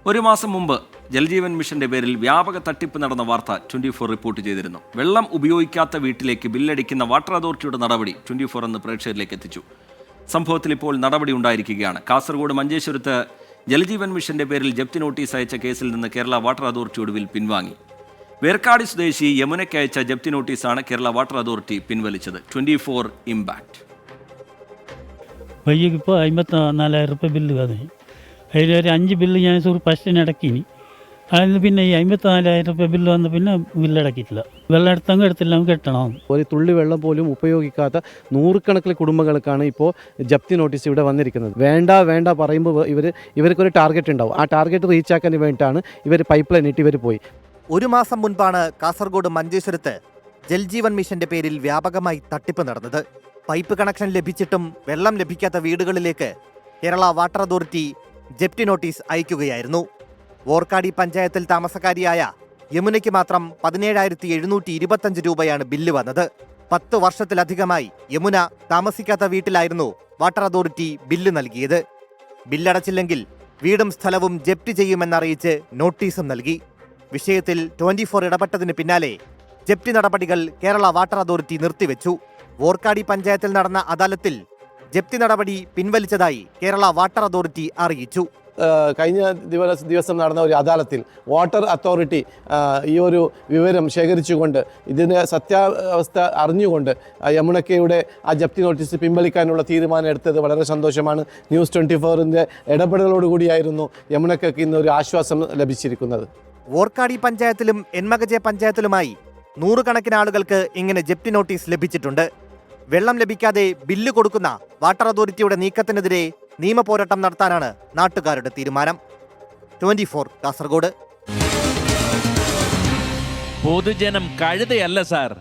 ഒരു മാസം മുമ്പ് ജൽജീവൻ മിഷന്റെ പേരിൽ വ്യാപക തട്ടിപ്പ് നടന്ന വാർത്ത 24 റിപ്പോർട്ട് ചെയ്തിരുന്നു. വെള്ളം ഉപയോഗിക്കാത്ത വീട്ടിലേക്ക് ബില്ലടിക്കുന്ന വാട്ടർ അതോറിറ്റിയുടെ നടപടി 24 എന്ന് പ്രേക്ഷകരിലേക്ക് എത്തിച്ചു. സംഭവത്തിൽ ഇപ്പോൾ നടപടി ഉണ്ടായിരിക്കുകയാണ്. കാസർഗോഡ് മഞ്ചേശ്വരത്ത് ജൽജീവൻ മിഷന്റെ പേരിൽ ജപ്തി നോട്ടീസ് അയച്ച കേസിൽ നിന്ന് കേരള വാട്ടർ അതോറിറ്റി ഒടുവിൽ പിൻവാങ്ങി. വേർക്കാടി സ്വദേശി യമുനയ്ക്ക് അയച്ച ജപ്തി നോട്ടീസാണ് കേരള വാട്ടർ അതോറിറ്റി പിൻവലിച്ചത്. 24 ഇമ്പാക്ട്. വൈകിപ്പോൾ 54,000 രൂപ ബില്ല് വന്നു. അതിലൊരു 5 ബില്ല് ഞാൻ ഫസ്റ്റിന് അടക്കിനി. അതിന് പിന്നെ ഈ 54,000 രൂപ ബില്ല് വന്ന് പിന്നെ ബില്ലടക്കിയിട്ടില്ല. വെള്ളം എടുത്തങ്ങ് എടുത്തില്ല, കെട്ടണം. ഒരു തുള്ളി വെള്ളം പോലും ഉപയോഗിക്കാത്ത നൂറുകണക്കിന് കുടുംബങ്ങൾക്കാണ് ഇപ്പോൾ ജപ്തി നോട്ടീസ് ഇവിടെ വന്നിരിക്കുന്നത്. വേണ്ട പറയുമ്പോൾ ഇവർക്കൊരു ടാർഗറ്റ് ഉണ്ടാവും. ആ ടാർഗറ്റ് റീച്ച് ആക്കാൻ വേണ്ടിയിട്ടാണ് ഇവർ പൈപ്പ് ലൈൻ ഇട്ട് ഇവർ പോയി. ഒരു മാസം മുൻപാണ് കാസർഗോഡ് മഞ്ചേശ്വരത്ത് ജൽജീവൻ മിഷന്റെ പേരിൽ വ്യാപകമായി തട്ടിപ്പ് നടന്നത്. പൈപ്പ് കണക്ഷൻ ലഭിച്ചിട്ടും വെള്ളം ലഭിക്കാത്ത വീടുകളിലേക്ക് കേരള വാട്ടർ അതോറിറ്റി ജപ്തി നോട്ടീസ് അയക്കുകയായിരുന്നു. വോർക്കാടി പഞ്ചായത്തിൽ താമസക്കാരിയായ യമുനയ്ക്ക് മാത്രം 17,725 രൂപയാണ് ബില്ല് വന്നത്. 10 വർഷത്തിലധികമായി യമുന താമസിക്കാത്ത വീട്ടിലായിരുന്നു വാട്ടർ അതോറിറ്റി ബില്ല് നൽകിയത്. ബില്ലടച്ചില്ലെങ്കിൽ വീടും സ്ഥലവും ജപ്തി ചെയ്യുമെന്നറിയിച്ച് നോട്ടീസും നൽകി. വിഷയത്തിൽ 24 ഇടപെട്ടതിന് പിന്നാലെ ജപ്തി നടപടികൾ കേരള വാട്ടർ അതോറിറ്റി നിർത്തിവെച്ചു. വോർക്കാടി പഞ്ചായത്തിൽ നടന്ന അദാലത്തിൽ ജപ്തി നടപടി പിൻവലിച്ചതായി കേരള വാട്ടർ അതോറിറ്റി അറിയിച്ചു. കഴിഞ്ഞ ദിവസം നടന്ന ഒരു അദാലത്തിൽ വാട്ടർ അതോറിറ്റി ഈ ഒരു വിവരം ശേഖരിച്ചുകൊണ്ട് ഇതിൻ്റെ സത്യാവസ്ഥ അറിഞ്ഞുകൊണ്ട് യമുനക്കയുടെ ആ ജപ്തി നോട്ടീസ് പിൻവലിക്കാനുള്ള തീരുമാനം എടുത്തത് വളരെ സന്തോഷമാണ്. ന്യൂസ് 24ൻ്റെ ഇടപെടലോടുകൂടിയായിരുന്നു യമുനക്കയ്ക്ക് ഇന്ന് ഒരു ആശ്വാസം ലഭിച്ചിരിക്കുന്നത്. വോർക്കാടി പഞ്ചായത്തിലും എൻമകജെ പഞ്ചായത്തിലുമായി നൂറുകണക്കിന് ആളുകൾക്ക് ഇങ്ങനെ ജപ്തി നോട്ടീസ് ലഭിച്ചിട്ടുണ്ട്. വെള്ളം ലഭിക്കാതെ ബില്ല് കൊടുക്കുന്ന വാട്ടർ അതോറിറ്റിയുടെ നീക്കത്തിനെതിരെ നിയമപോരാട്ടം നടത്താനാണ് നാട്ടുകാരുടെ തീരുമാനം. 24 കാസർഗോഡ്. പൊതുജനം കഴുതയല്ല സാർ.